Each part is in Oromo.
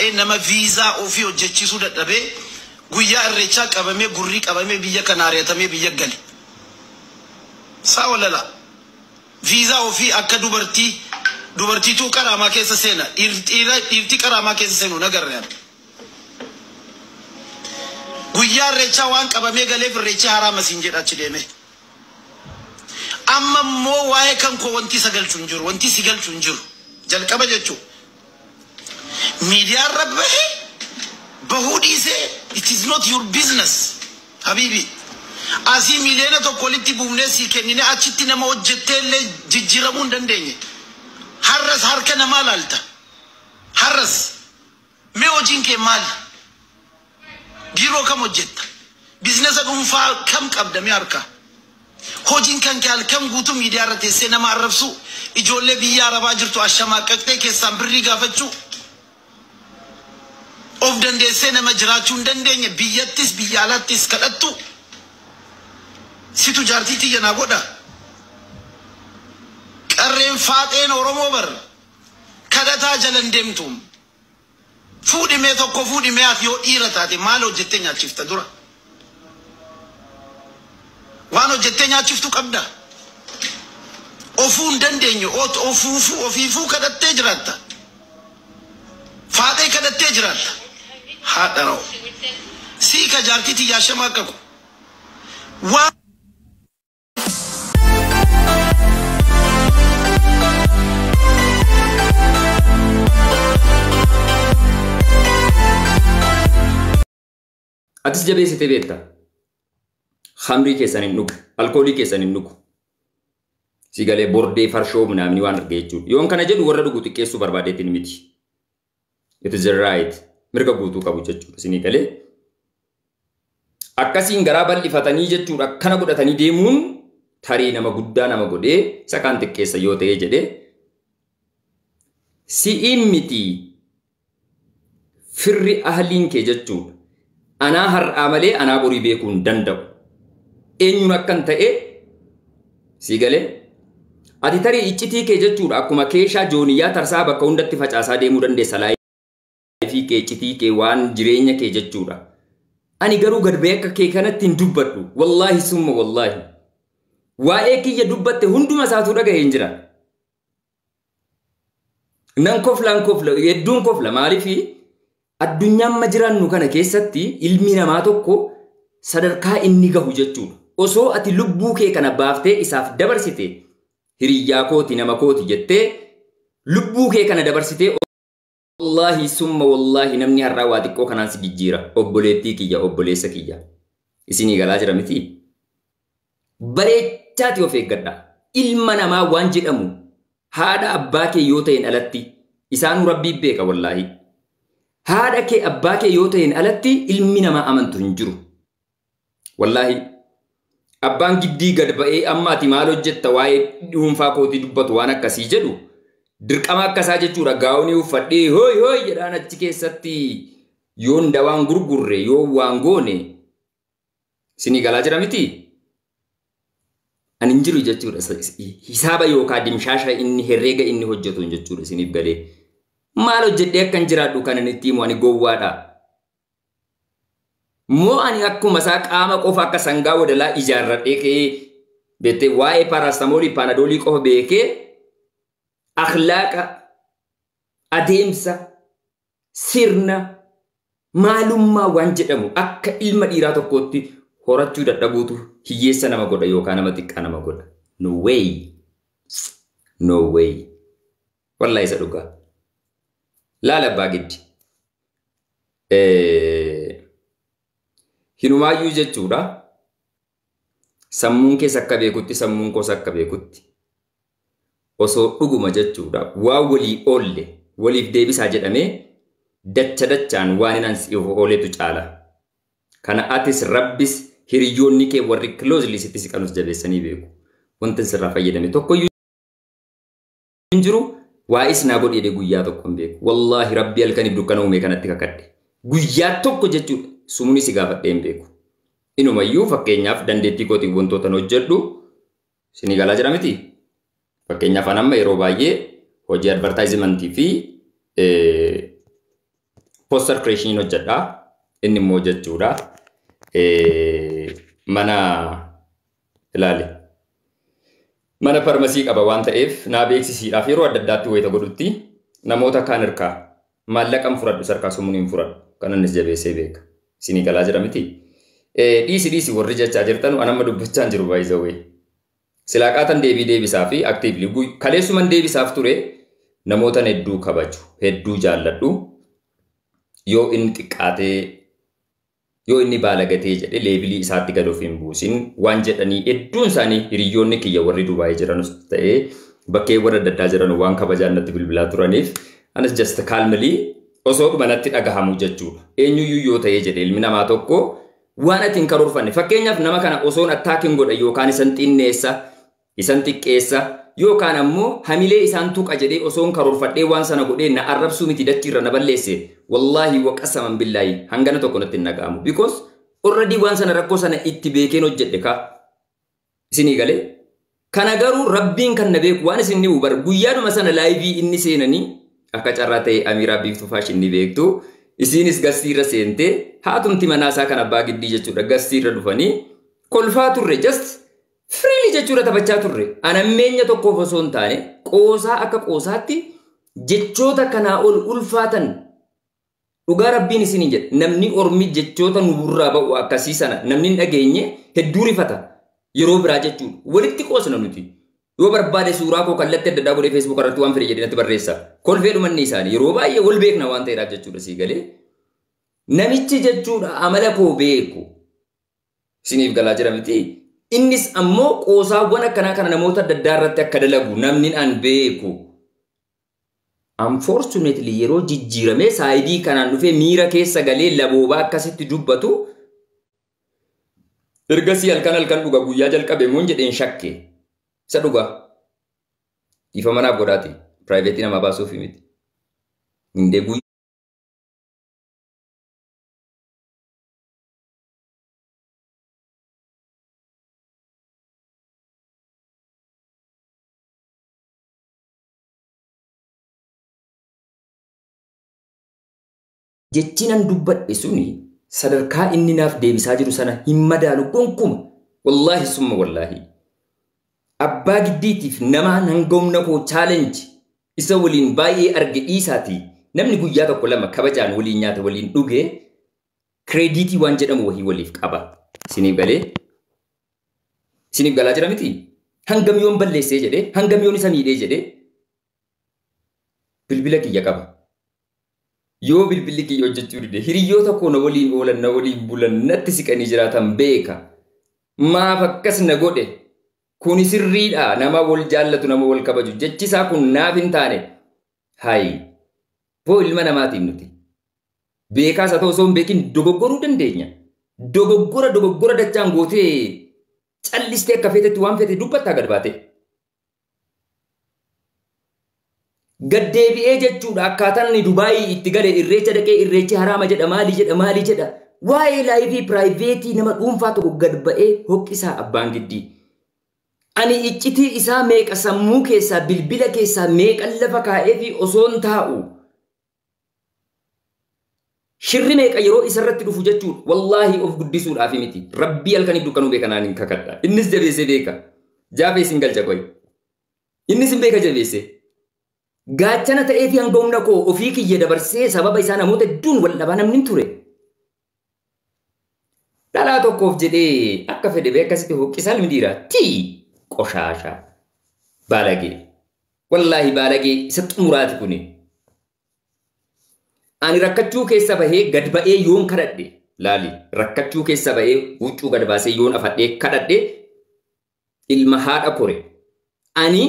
ta'e nama viizaa ofii hojjechiisuu dadhabee guyyaa irreechaa qabamee gurrii qabamee biyya kana ari'atamee biyya gale. Saa walala viizaa ofii akka dubartiituu qaraamaa keessa seena dhiirti qaraamaa keessa seenu nagarreen. Guyyaa irreechaa waan qabamee galeef irreechi haraama siin jedhachi deeme. Amma immoo waa'ee kan koo wanti sagalchu hin jiru, wanti si galchu hin jiru. Jalqaba jechuun miidiyaa irra bahuu dhiisee it is not your business habibi. Asii miliyoona tokko walitti buufnee sii kennine achitti nama hojjettee illee jijjiiramuu hin dandeenye. Har'as harka namaa laalta. Har'as mee hojiin kee maali? Biiroo kam hojjetta? Biizinesa dhuunfaa kam qabda mee harka? Hojiin kan kee halkan guutuu miidiyaa irra teessee nama arrabsu, ijoollee biyya Arabaa jirtu ashamaaqaqxee keessaan birrii gaafachuu, of dandeessee nama jiraachuu hin dandeenye biyyattis biyya alaattis kadhattu. Situ jaartii tiyya naa godha. Qarreen faaxeen Oromoo bar kadhataa jalan deemtu. Fuudhimee tokko fuudhimee ati yoo dhiira taate maal hojjettee nyaachifta dura? Waan hojjettee nyaachiftu qabda. Ofuu hin dandeenye ofiifuu kadhattee jiraatta. Faaxee kadhattee jiraatta. Haadha ra'u. Sii ka jaartii tiyyaa shamaaqaqu. Waan Atis jabeessitee beekta. Khamrii keessan hin dhugu, alkoolii keessan hin dhugu. Si galee bordee farshoo namni waan arge jechuudha. Yoon kana jedhu warra dhugu xiqqeessuu barbaadeetiin miti. It is right. Mirga guutuu qabu jechuudha. Isinii galee akkasiin garaa bal'ifatanii jechuudha. Kana godhatanii deemuun tarii nama guddaa nama godhee sakaan xiqqeessa yoo ta'ee jedhee si'iin miti firri ahliin kee jechuudha. Anaa har'aa malee anaa borii beekuu hin danda'u. Eenyuun akkan ta'e si galee ati tarii iccitii kee jechuudha akkuma keeshaa jooniyyaa tarsaa bakka hundatti facaasaa deemuu dandeessa laayifii kee iccitii kee waan jireenya kee jechuudha. Ani garuu gad ba'ee akka kee kanatti hin dubbadhu wallaahi summa wallaahi. Waa'ee kiyya dubbatte hunduma isaatu dhaga'ee hin jira. Nan kofla hedduun kofla maaliifi addunyaan ma jiraannu kana keessatti ilmi namaa tokko sadarkaa inni gahu jechuudha. Osoo ati lubbuu kee kana baaftee isaaf dabarsite hiriyyaa kooti nama kooti jettee lubbuu kee kana dabarsitee wallaahi summa wallaahi namni har'aa waa xiqqoo kanaan si jijjiira. Obboleettii kiyya obboleessa kiyya isinii galaa jira miti. Bareechaati of eeggadha. Ilma namaa waan jedhamu haadha abbaa kee yoo ta'een alatti isaanuu rabbii beeka wallaahi. Haadha kee abbaa kee yoo ta'een alatti ilmi namaa amantu hin jiru. Wallaahi abbaan giddii gad ba'ee amma ati maal hojjetta waa'ee dhuunfaa kootii dubbatu waan akkasii jedhu dirqama akkasaa jechuudha. Gaa'onii uffadhee hooy hooy jedhaan achi keessatti yoon dawaan gurgurre yoo waan goone isinii galaa jira miti. Ani hin jiru jechuudha. Hisaaba yookaan dimshaasha inni herreega inni hojjetu jechuudha isiniif galee. Maal hojjedhee akkan jiraadhu kan inni ittiin ani gowwaadha. Moo ani akkuma isaa qaama qofa akka sangaa wadalaa ijaarradhee ka'ee beektee waa'ee paarastamoolii paanadoolii qofa beekee akhlaaqa adeemsa sirna maalummaa waan jedhamu akka ilma dhiiraa tokkootti horachuu dadhabuutu hiyyeessa nama godha yookaan nama xiqqaa nama godha. No way. No way. Wallahi isa dhugaa. Laala abbaa giddi. Hinumaayyuu jechuudha. Sammuun keessa akka beekutti sammuun koos akka beekutti. Osoo dhuguma jechuudha. Waa walii oolle waliif deebisaa jedhamee dachaan waan inaan si'uuf ooletu caala. Kana atis rabbis hiriyyoonni kee warri closely sitti siqanus jabeessanii beeku. Wanti sirraa fayyadame tokkoyyuu hin jiru. Waa isnaa godhee guyyaa tokko hin beeku. Wallaahi rabbi halkaniif dukkana uume kanatti kakadhe. Guyyaa tokko jechuudha sumuni si gaafadhee hin beeku. Inumayyuu fakkeenyaaf dandeettii kootii wantoota hojjedhu isinii galaa jira miti. Fakkeenyaaf amma yeroo baay'ee hojii advertisementii fi poster creation hojjedha. Inni immoo jechuudha mana ilaali. Mana farmasii qaba waan ta'eef naa beeksisiidhaaf yeroo adda addaatti wayita godhutti namoota kaan hirkaa maallaqan furadhu sarkaa sumuun hin furadhu kanan is jabeessee beeka. Isinii galaa jira miti. Dhiisi warri jechaa jirtan anamma dubbachaa jiru baay'isawee. Silaaqaatan deebisaa fi aktiivli kaleessuman deebisaaf ture namoota hedduu kabaju hedduu jaalladhu yoo inni xiqqaatee yoo inni baalagatee jedhe leebilii isaatti gadoof hin buusin waan jedhanii hedduun isaanii hiriyoonni kiyya warri Dubaayii jiranus ta'ee bakkee warra adda addaa jiran waan kabajaan natti bilbilaa turaniif anas just calmly osoo dhumanatti dhagahamu jechuudha. Eenyuyyuu yoo ta'ee jedhe ilmi namaa tokko waan ati hin karoorfanne fakkeenyaaf nama kana osoon attaakiin godha yookaan isan xinneessa isan xiqqeessa yookaan ammoo hamilee isaan tuqa jedhee osoon karoorfadhee waan sana godhee na arrabsuu miti dachiirra na balleesse wallahi waqasaman billaahi hangana tokko natti hin dhaga'amu because already waan sana rakkoo sana itti beekeen hojjedhe ka isinii galee kana garuu rabbiin kan na beeku waan isin ni hubar guyyaadhuma sana laayivii inni seenanii akka carraa ta'e Amiraa Biiftuu Faashin ni beektu isinis gastiirra seentee haatumti manaasaa kan abbaa giddii jechuudha gastiirra dhufanii kolfaa turre just freely jechuudha taphachaa turre anammeenya tokkoof osoo hin taane qoosaa akka qoosaatti jechoota kanaa ol ulfaatan dhugaa rabbiin isinii jedha namni ormi jechoota nurraa ba'u akkasii sana namni hin dhageenye hedduu rifata yeroo biraa jechuudha walitti qoosna nuti yoo barbaade suuraa koo kallattii adda addaa godhee Facebook irratti waan fedhe jedhee natti barreessa kolfee dhumanni isaanii yeroo baay'ee wal beekna waan ta'eedhaaf jechuudha sii galee namichi jechuudha amala koo beeku isiniif galaa jira miti innis ammoo qoosaawwan akkanaa kana namoota adda addaa irratti akka dalagu namni an beeku unfortunately yeroo jijjiiramee saayidii kanaan dhufee miira keessa galee laboobaa akkasitti dubbatu ergasii halkan dhuga guyyaa jalqabe moon jedheen shakke isa dhuga ifa manaaf godhaati private nama baasuuf miti indee jechinan dubbadhe suni sadarkaa inni naaf deebisaa jiru sana hin madaalu gonkuma wallahi summa wallahi abbaa giddiitiif nama hangomna koo challenge isa waliin baay'ee arge dhiisaati namni guyyaa tokko lama kabajaan waliin nyaata waliin dhuge krediitii waan jedhamu wahii waliif qaba isiniif galaa jira miti hangam yoon balleessee jedhe hangam yoon isa miidhee jedhe bilbila kiyya qaba yoo bilbilli kiyya hojjechuu dide hiriyoota koo na waliin oolan na waliin bulan natti siqanii jiraatan beeka maaf akkas na godhe kuni sirriidha nama wal jaallatu nama wal kabaju jechisaa kun naaf hin taane hay boo ilma namaatiin nuti beekaas haa ta'u osoo hin beekin dogoggoruu dandeenya dogoggora dachaan gootee callistee akka feetetti waan feete dubbattaa gad baate gaddeebi'ee jechuudha akkaataan inni Dubaayii itti gale irreecha dhaqee irreechi haraama jedha maali jedha waa'ee laayivii piraayiveetii nama dhuunfaa tokko gad ba'ee hoqisaa abbaan giddii ani iccitii isaa meeqa sammuu keessaa bilbila keessaa meeqa lafa kaa'ee fi osoon taa'u shirri meeqa yeroo isarratti dhufu jechuudha wallaahi of guddisuudhaaf miti rabbii halkanii dukkanuu beeka naan hin kakadha innis jabeessee beeka jaafee sin galcha qoy innis hin beeka jabeessee gaachana ta'ee fi hangomna koo ofii kiyya dabarsee sababa isaa namoota hedduun wal dhabaa namni ture dhalaa tokkoof jedhee akka fedhe bee akkasitti hoqqisaa ilmi dhiiraa tii qoshaasha baalagee wallaahi baalagee isa xumuraati kuni ani rakkachuu keessa bahee gad ba'ee yoon kadhadhe laali rakkachuu keessa bahee huccuu gad baasee yoon afadhee kadhadhe ilma haadha kore ani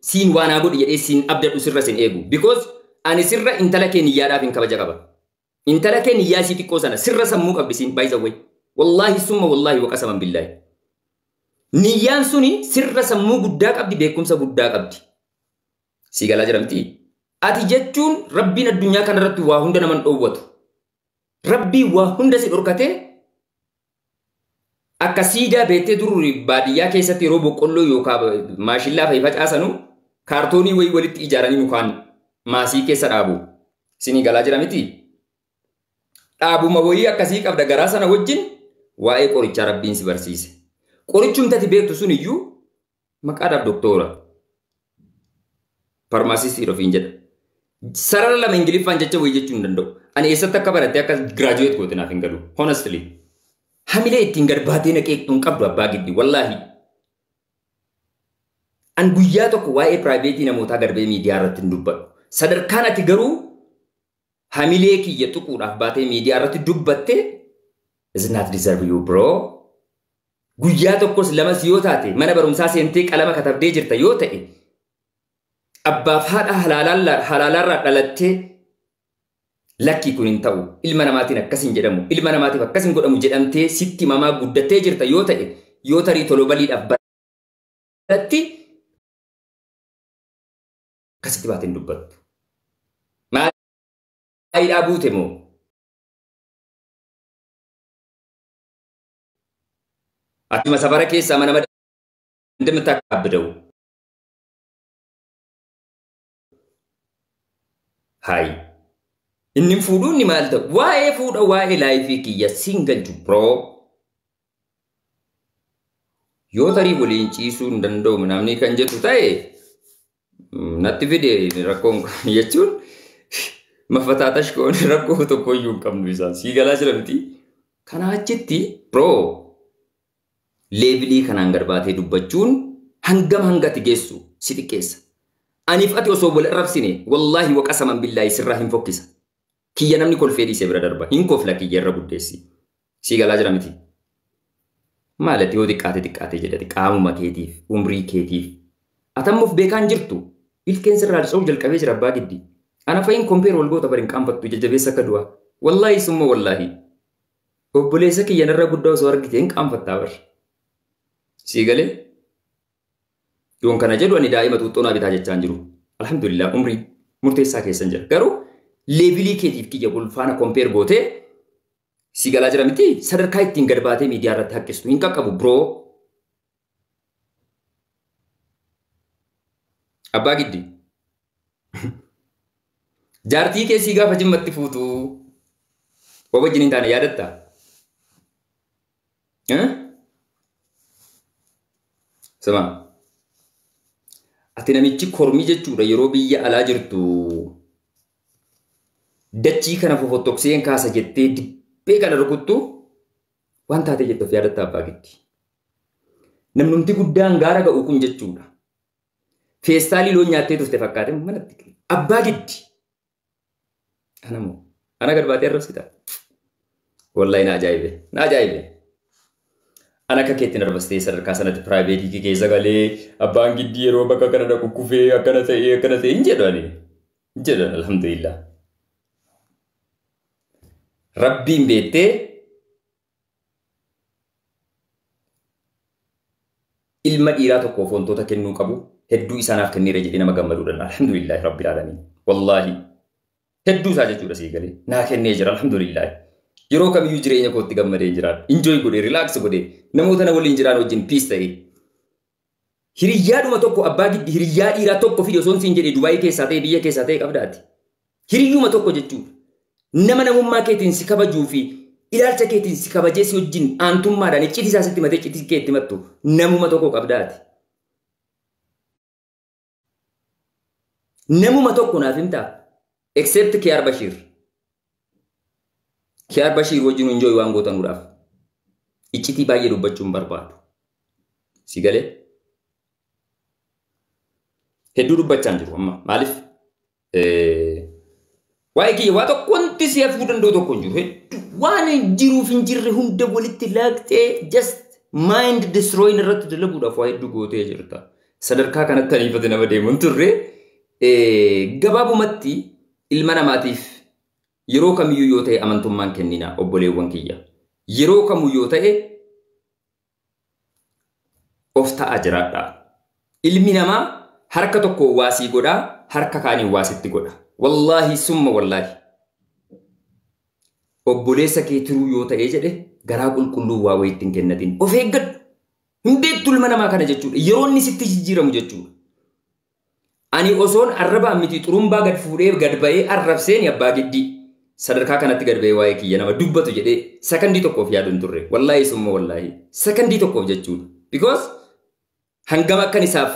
siin waanaa godhi jedhee siin abdadhu sirra sin eegu because ani sirra intala kee niyyaadhaaf hin kabaja qaba intala kee niyyaa isii xiqqoo sana sirra sammuu qabdi siin baay'isawway wallahi summa wallahi waqasaman billaahi niyyaan suni sirra sammuu guddaa qabdi beekumsa guddaa qabdi sii galaa jira miti ati jechuun rabbiin addunyaa kanarratti waa hunda naman dhoowwatu rabbii waa hunda si dhorkatee akka siidaa beettee dururi baadiyyaa keessatti yeroo boqqolloo yookaan maashillaa fa'i facaasanu kaartoonii walitti ijaaranii mukaan maasii keessa dhaabu sinii galaa jira miti dhaabuma wayii akkasii qabda garaa sana wajjin waa'ee qorichaa rabbiin si barsiise. Qorichumtati beektu sun iyyuu maqaadhaaf doktora farmaasistii ofiin jedha. Sarara lama Ingiliffaan jecha wayii jechuu hin danda'u. Ani eessatti akka baratte akka giraajuweet goote naaf hin galu. Honestly. Hamilee ittiin gad baatee naqeeqtuun qabdu abbaa giddi wallaahi. An guyyaa tokko waa'ee piraayiveetii namootaa garbee miidiyaa irratti hin dubbadhu. Sadarkaan ati garuu hamilee kiyya tuquudhaaf baatee miidiyaa irratti dubbatte is not deserve you bro. Guyyaa tokkos lamas yoo taate mana barumsaa seentee qalama katabdee jirta yoo ta'e abbaaf haadha halaalaarraa dhalattee lakkii kun hin ta'u ilma namaatiin akkas hin jedhamu ilma namaatiif akkas hin godhamu jedhamtee sitti mamaa guddattee jirta yoo ta'e yoo tarii tolobaliidhaaf baratti akkasitti baatee hin dubbattu. Maayidhaa buute moo? Atuma safara keessaa mana dandamatti akka abda'u. Hai. Inni fuudhu inni maal ta'u? Waa'ee fuudha waa'ee laayifii kiyya single to bro. Yoo tarii waliin ciisuu hin danda'u namni kan jettu ta'e natti fide rakkoon jechuun mafataa tashkoon rakkoo tokko iyyuu hin qabnu isaan sii galaa jira miti. Kanaa achitti bro leebilii kanaan garbaatee dubbachuun hangati geessu si xiqqeessa. Aniif ati osoo wal arrabsine wallaahi waqasaman billaahi sirraa hin fokkisa. Kiyya namni kolfee dhiisee bira darba hin kofla kiyya irra guddeessi. Sii galaa jira miti. Maalati yoo xiqqaate jedhati qaamuma keetiif umrii keetiif. Atammuuf beekaan jirtu ilkeen sirraa dhisoo jalqabee jira abbaa giddi. Ana fa'iin kompeer wal goota bari hin qaanfattu jajjabeessa akka du'a. Wallaahi summa wallaahi. Obboleessa kiyya narra guddaa osoo argite hin qaanfattaa barra. Sii galee? Yoon kana jedhu ani daa'ima xuuxxoonaa bitaa jechaan jiru. Alhamdulillah umrii murteessaa keessan jira. Garuu leebilii keetiif kiyya bulfaana kompeer gootee sii galaa jira miti sadarkaa ittiin gad baatee miidiyaa irratti haqqistu hin qaqqabu bro. Abbaa giddi. Jaartii keessii gaafa jimmatti fuutu wajjin hin taane yaadatta? Sama. Ati namichi kormii jechuudha yeroo biyya alaa jirtu dachii kana fofottokseen kaasa jettee dibbee kana rukuttu waan taate jettuuf yaadatta abbaa giddi. Namnumti guddaan gaara ga'u kun jechuudha. Feestaalii loon nyaattee turte fakkaate manatti. Abbaa giddi. Ana gad baatee arrabsita. Wallahi na ajaa'ibe. Ana akka keetti narbastee sadarkaa sanatti piraayiveetii keessa galee abbaan giddi yeroo bakka kana dhaqu kufee akkana ta'e hin jedhan alhamdulillah. Rabbiin beettee ilma dhiiraa tokkoof wantoota kennuu qabu hedduu isaanaaf kenneera jedhee nama gammaduudhaan alhamdulillah rabbil alamin. Wallahi hedduu isaa jechuudha sii galee naa kennee jira alhamdulillah. Yeroo kamiyyuu jireenya kootti gammadee jiraadha. Enjoy godhee, relax godhee, namoota na waliin jiraan wajjin peace ta'ee. Hiriyyaadhuma tokko abbaa giddi hiriyyaa dhiiraa tokko fide osoo siin jedhee Dubaayii keessaa ta'e biyya keessaa ta'e qabdaati. Hiriyyuma tokko jechuudha. Nama namummaa keetiin si kabajuu fi ilaalcha keetiin si kabajee si wajjin aantummaadhaan iccitii isaa sitti matee iccitii keetti mattu namuma tokko qabdaati. Namuma tokko naaf himtaa except Kiyaar Bashiir. Kiyaar Bashiir wajjin enjoy waan gootanuudhaaf iccitii baay'ee dubbachuun barbaadu. Si galee? Hedduu dubbachaan jiru amma maaliif? Waa'ee kiyya waa tokko wanti si hafuu danda'u tokko hin jiru. Waan jiruuf hin jirre hunda walitti laaktee just mind destroying irratti dalaguudhaaf waa hedduu gootee jirta. Sadarkaa kanatti aniifate nama deemuun turre gabaabumatti ilma namaatiif yeroo kamiyyuu yoo ta'e amantummaan kennina obboleewwan kiyya. Yeroo kamuu yoo ta'e of ta'a jiraadha. Ilmi namaa harka tokko waasii godhaa harka kaaniin waasitti godha. Wallaahi summa wallaahi. Obboleessa kee tiruu yoo ta'e jedhe garaa qulqulluu waa wayii ittiin kennatiin. Of eeggadhu. Hin beektu ilma namaa kana jechuudha. Yeroo inni sitti jijjiiramu jechuudha. Ani osoon arrabaa miti xurumbaa gad fuudhee gad ba'ee arrabseen abbaa giddii. sadarkaa kanatti gad ba'ee waa'ee kiyya nama dubbatu jedhee sakandii tokkoof yaaduun turre. Wallaahi summa wallaahi sakandii tokkoof jechuudha. Because hangam akkan isaaf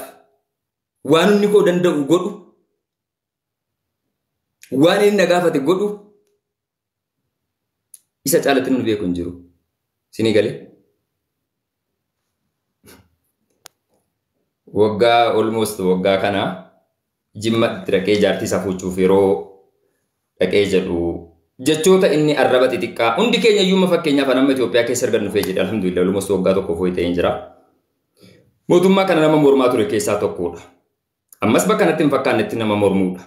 waan inni koo danda'u godhu waan inni na gaafate godhu isa caalatti nun beeku hin jiru. Sinii galee? Waggaa almost waggaa kana jimmatti dhaqee jaartii isaa fuuchuuf yeroo dhaqee jedhu jechoota inni arraba xixiqqaa hundi keenya iyyuu fakkeenyaaf nama Itoophiyaa keessa argan dhufee jedhe alhamdulillah almost waggaa tokko fooyi ta'ee jira. Mootummaa kana nama mormaa ture keessaa tokkodha. Ammas bakka kanatti hin fakkaannetti nama mormuudha.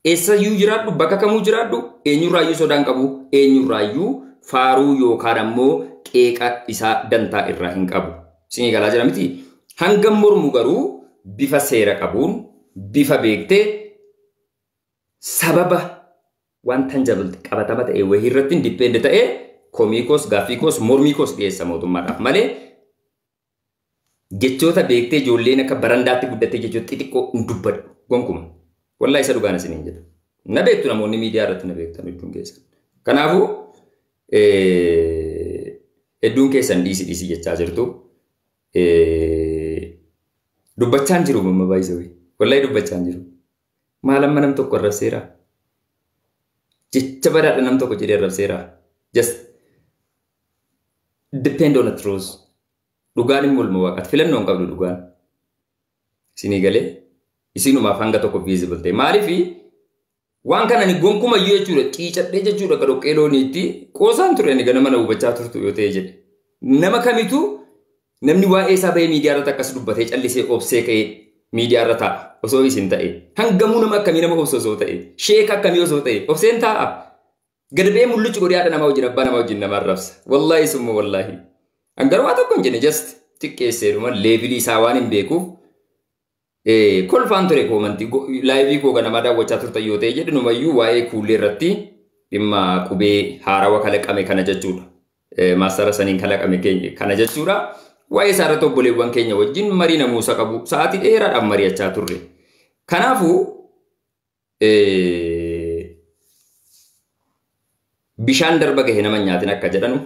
Eessayyuu jiraadhu bakka kamuu jiraadhu eenyurraayyuu sodaan qabu eenyurraayyuu faaruu yookaan ammoo qeeqa isaa dantaa irraa hin qabu. Sinii galaa jira miti. Hangam mormu garuu bifa seera qabuun bifa beektee sababa waan tanjabilte qabatama ta'e wayii irratti indipende ta'e komiikoos gaafiikoos mormiikoos dhiyeessa mootummaadhaaf malee jechoota beektee ijoolleen akka barandaatti guddattee jechoota xixiqqoo hin dubbadhu gonkuma. Wallahi isa dhugaan isiniin jedha. Na beektu namoonni miidiyaa irratti na beektan hedduun keessan. Kanaafuu hedduun keessan dhiisi jechaa jirtu. Dubbachaan jiru mamma baay'isawee. Wallahi dubbachaan jiru. Maal amma nam tokko arrabseera. Jecha badaadha nam tokko jedhee arrabseera. Just depend on the truth. Dhugaan immoo ilma waaqaati. Filannoon qabdu dhugaan. Isinii galee isinumaaf hanga tokko visible ta'e. Maaliifi waan kana ni gonkuma iyyuu jechuudha. Qiicadhee jechuudha qadoqqee looniitti qoosaan ture ani ganama na hubachaa turtu yoo ta'e jedhe. Nama kamitu namni waa'ee isaa bahee miidiyaa irratti akkas dubbatee callisee obsee ka'ee miidiyaa irra taa'a osoo isin ta'e. Hangamuu nama akkamii nama obsu osoo ta'e. Sheeka akkamii osoo ta'e. Obseen taa'a. Gad ba'ee mul'uchi godhee haadha namaa wajjin abbaa namaa wajjin nama arrabsa. Wallaahi summa wallaahi. Hangaruu waa tokko hin jenne just xiqqeesseedhuma leevilii isaa waan hin beekuuf kolfaan ture koomantii laayivii koo ganamaa daawwachaa turtan yoo ta'e jedhu numayyuu waa'ee kuullee irratti dhimma qubee haarawaa kalaqame kana jechuudha. Maastara saniin kalaqame kana jechuudha. Waa'ee isaa irratti obboleewwan keenya wajjin marii namuusa qabu sa'aatii dheeraadhaan mari'achaa turre. Kanaafuu bishaan darba gahe nama nyaatin akka jedhanu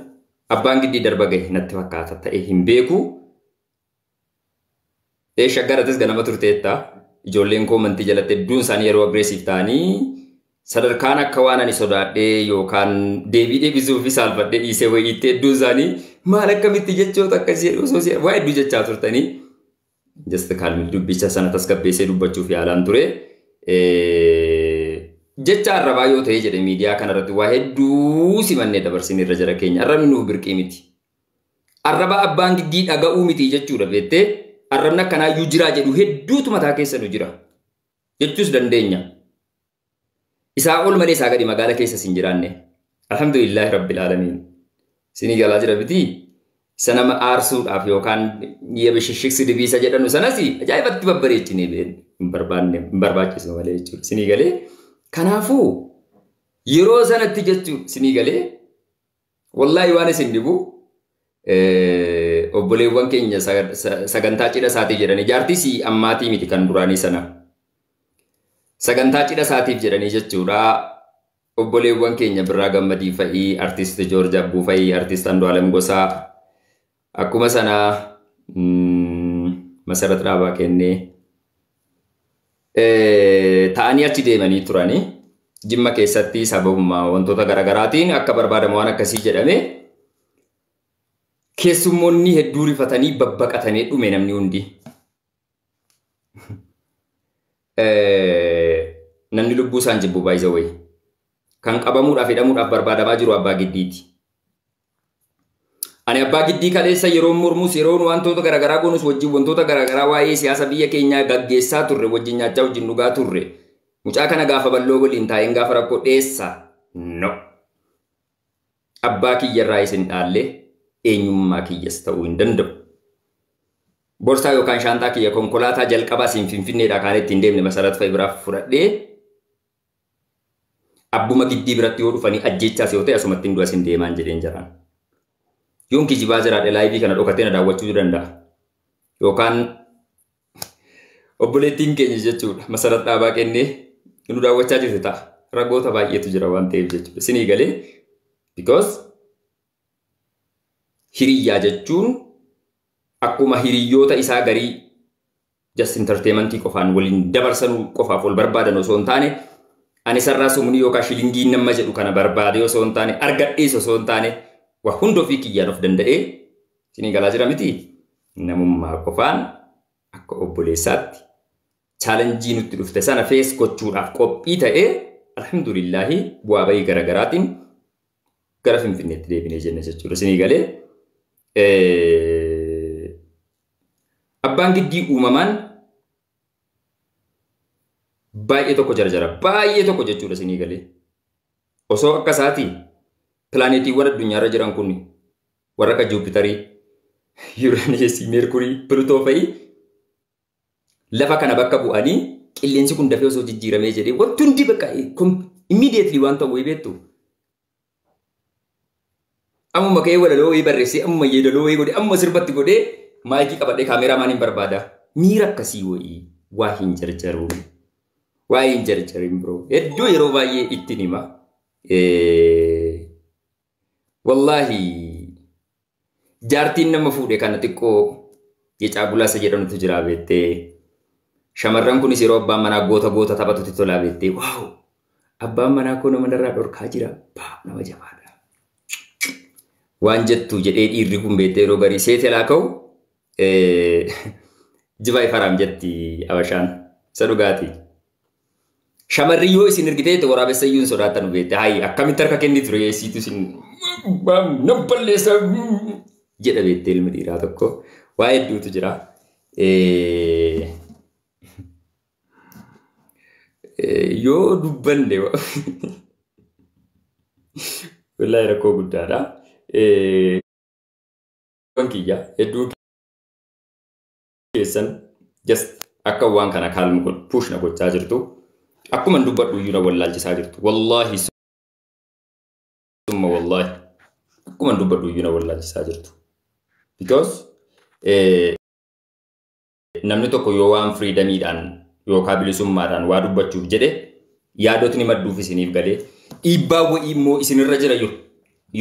abbaan giddii darba gahe natti fakkaata ta'e hin beeku. Shaggaratis ganama turteetta ijoolleen koomantii jalatti hedduun isaanii yeroo agreesiif ta'anii sadarkaan akka waan ani sodaadhee yookaan deebii deebisuu fi saalfadhee dhiisee wayiitti hedduun isaanii maal akkamitti jechoota akkasii osoo waa hedduu jechaa turtanii just kaalmi dubbicha sana tasgabbeessee dubbachuuf yaalaan ture. Jecha arrabaa yoo ta'e jedhe miidiyaa kanarratti waa hedduu simannee dabarsinee irra jara keenya arrabni nuuf birqii miti. Arrabaa abbaan giddii dhaga'uu miti jechuudha beektee. Arrabni akkanaayyuu jiraa jedhu hedduutu mataa keessa nu jira jechuus dandeenya. Isaa ol malee isaa gadi magaala keessa sin jiraanne. Alhamdulillahi rabbil alamiin. Sinii galaa jira bitii. Isa nama aarsuudhaaf yookaan yabishishiksi dibiisa jedhanu sanas ajaa'ibatti babbareechinee hin barbaachisu malee jechuudha. Sinii galee. Kanaafuu yeroo sanatti jechuudha sinii galee wallaahi waan isin dhibu obboleewwan keenya sagantaa cidha isaatii jedhanii jaartii ammaatii miti kan duraanii sana. Sagantaa cidha isaatiif jedhanii jechuudha obboleewwan keenya Birraa Gammadii fa'ii, artist Joorj Abbuu fa'ii, artist Andu'aalem Gosaa akkuma sana Masarat Dhaabaa kennee ta'anii achi deemanii turanii Jimma keessatti sababummaa wantoota garaagaraatiin akka barbaadamu waan akkasii jedhame keessummoonni hedduu rifatanii babbaqatanii dhume namni hundi. Namni lubbuu isaan jibbu baay'isa wayi. Kan qabamuudhaaf hidhamuudhaaf barbaadamaa jiru abbaa giddiiti. Ani abbaa giddii kaleessa yeroo mormus yeroo wantoota garaagaraa goonus wajjin wantoota garaagaraa waa'ee siyaasa biyya keenyaa gaggeessaa turre wajjin nyaachaa wajjin dhugaa turre. Mucaa kana gaafa balloo waliin taa'een gaafa rakkoo dheessa. No. Abbaa kiyyarraa isin dhaallee eenyummaa kiyyas ta'uu hin danda'u. Borsaa yookaan shaantaa kiyya konkolaataa jalqabaa siin Finfinneedhaa kaan ittiin deemne Masarat fa'i biraaf fudhadhee abbuma giddii biratti yoo dhufanii ajjeechaas yoo ta'e asumatti hin du'a sin deemaan jedheen jiraan. Yoon kijibaa jiraadhe laayivii kana dhokatee na daawwachuu danda'a. Yookaan obboleettiin keenya jechuudha Masarat Dhaabaa kennee nu daawwachaa jirti ta'a. ragoota baay'eetu jira waan ta'eef jechuudha. Isinii galee because hiriyyaa jechuun akkuma hiriyyoota isaa garii just entertainmentii qofaan waliin dabarsanuu qofaaf wal barbaadan osoo hin taane ani sarraa sumni yookaan shilingii nama jedhu kana barbaade osoo hin taane argadhiis osoo hin taane waa hunda ofii kiyyaan of danda'ee isinii galaa jira miti namummaa qofaan akka obboleessaatti chaalenjii nutti dhufte sana fees gochuudhaaf qophii ta'ee alhamdulillahi bu'aa bayii garagaraatiin gara Finfinneetti deebinee jenne jechuudha. Isinii galee abbaan giddii uumamaan baay'ee tokko jarjara baay'ee tokko jechuudha. Isinii galee osoo akka isaatii pilaaneetiiwwan addunyaarra jiran kun warra akka Juupitarii, Yuuraaniyesii, Meerkurii, Pilutoo fa'i lafa kana bakka bu'anii qilleensi kun dafee osoo jijjiiramee jedhee wanti hundi bakka immediately waan ta'u wayii beektu. Amma ka'ee walaloo wayii barreessee amma yeedaloo wayii godhee amma sirbatti godhee maayikii qabadhee kaameraamaaniin barbaada. Miira akkasii wayii waa hin jarjaruun. Waa hin jarjarin biroo. Hedduu yeroo baay'ee ittiin hima. Wallaahi jaartiin nama fuudhee kana xiqqoo jecaa bulaasa jedhamutu jira beektee. Shamarran kunis yeroo abbaan manaa goota taphatutti tolaa beektee waaw abbaan manaa koo nama narraa dhorkaa jira nama jabaadha. Waan jettu jedhee dhiirri kun beektee yeroo garii seete laa ka'u jibaa ifaraam jetti Abashaan isa dhugaati. Shamarri yoo isin ergitee waraabessa iyyuu hin sodaatanu beektee hayi akkamitti harka kenni ture yeessiitu isin nam balleessa jedha beektee ilmi dhiiraa tokko waa hedduutu jira. Yoo dubbanne wallahi rakkoo guddaadha. Wankiyya hedduu keessan just akka waan kana kaalmu push na gochaa jirtu akkuma dubbadhu iyyuu na wallaalchisaa jirtu wallahi summa wallahi akkuma dubbadhu iyyuu na wallaalchisaa jirtu because namni tokko yoo waan freedomiidhaan yookaan bilisummaadhaan waa dubbachuuf jedhe yaadotni madduuf isiniif galee dhiibbaa wayii immoo isinirra jira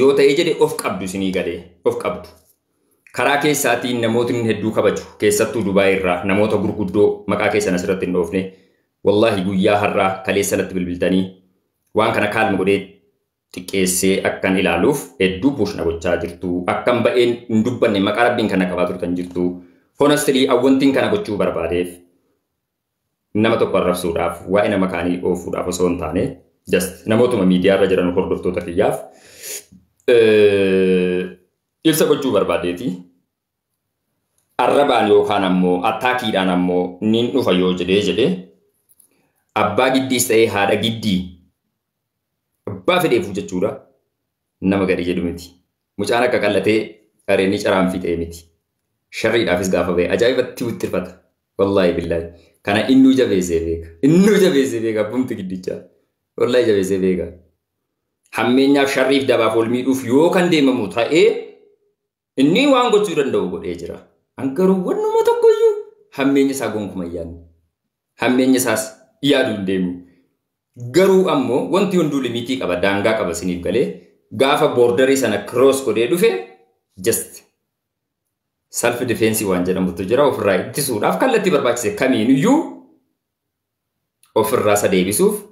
yoo ta'ee jedhe of qabdu isinii galee of qabdu. Karaa keessaatiin namootni hedduu kabaju keessattuu Dubaay irraa namoota gurguddoo maqaa keessan asirratti hin dhoofne wallahi guyyaa har'aa kaleessa natti bilbiltanii waan kana kaalma godhee xiqqeessee akkan ilaaluuf hedduu push na gochaa jirtu akkan ba'een hin dubbanne maqaa rabbiin kana qabaa turtan jirtu honestly awwantiin kana gochuu barbaadeef nama tokko arrabsuudhaaf waa'ee nama kaanii oofuudhaaf osoo hin taane just namootuma miidiyaa irra jiran hordoftoota kiyyaaf ibsa gochuu barbaadeeti. Arrabaan yookaan ammoo attaakiidhaan ammoo nin dhufa yoo jedhee abbaa giddiis ta'ee haadha giddii abbaa fedheefu jechuudha nama gadi jedhu miti. Mucaan akka qallatee qareenni caraan fixee miti. Sharriidhaafis gaafa ba'e ajaa'ibatti wixxirfata. Wallahi billahi. Kana innuu jabeessee beeka. Innuu jabeessee beeka abbumti giddichaa. Wallahi jabeessee beeka. Hammeenyaaf sharriif dabaaf ol miidhuuf yoo kan deemamu ta'ee inni waan gochuu danda'u godhee jira. Angaruu wannuma tokkoyyuu hammeenya isaa gonkumaa yaadne. Hammeenya isaas yaaduu hin deemu. Garuu ammoo wanti hunduu limitii qaba daangaa qaba isiniif galee gaafa boordarii sana cross godhee dhufe just self defense waan jedhamutu jira ofirraa ittisuudhaaf kallattii barbaachise kamiiniyyuu ofirraa isa deebisuuf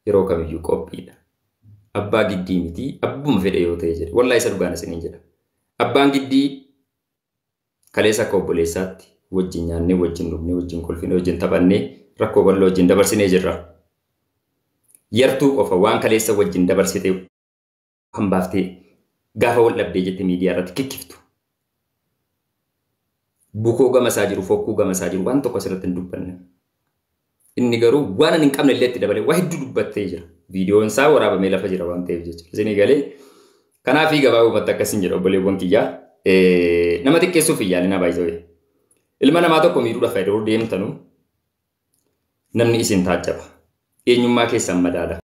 yeroo kamiyyuu qophiidha. Abbaa giddii miti abbuma fedhe yoo ta'e jedhe wallahi isa dhugaan isiniin jedha. Abbaan giddii kaleessa akka obboleessaatti wajjin nyaannee wajjin dhugnee wajjin kolfinee wajjin taphannee rakkoo bal'oo wajjin dabarsinee jirra. Yartuu qofa waan kaleessa wajjin dabarsitee kan baaftee gaafa wal dhabdee jettee miidiyaa irratti kikkiftu. Bukoo gamasaa jiru fokkuu gamasaa jiru waan tokko asirratti hin dubbanne. Inni garuu waan ani hin qabne illee itti dabalee waa hedduu dubbattee jira. Viidiyoon isaa waraabamee lafa jira waan ta'eef jechuudha. Isinii galee kanaafii gabaabumatti akkasiin jedha obboleewwan kiyyaa. Nama xiqqeessuuf iyyaalina baay'ee. Ilma namaa tokko miidhuudhaaf fayyadamuu deemtanu namni isin taajjaba. Eenyummaa keessan madaala.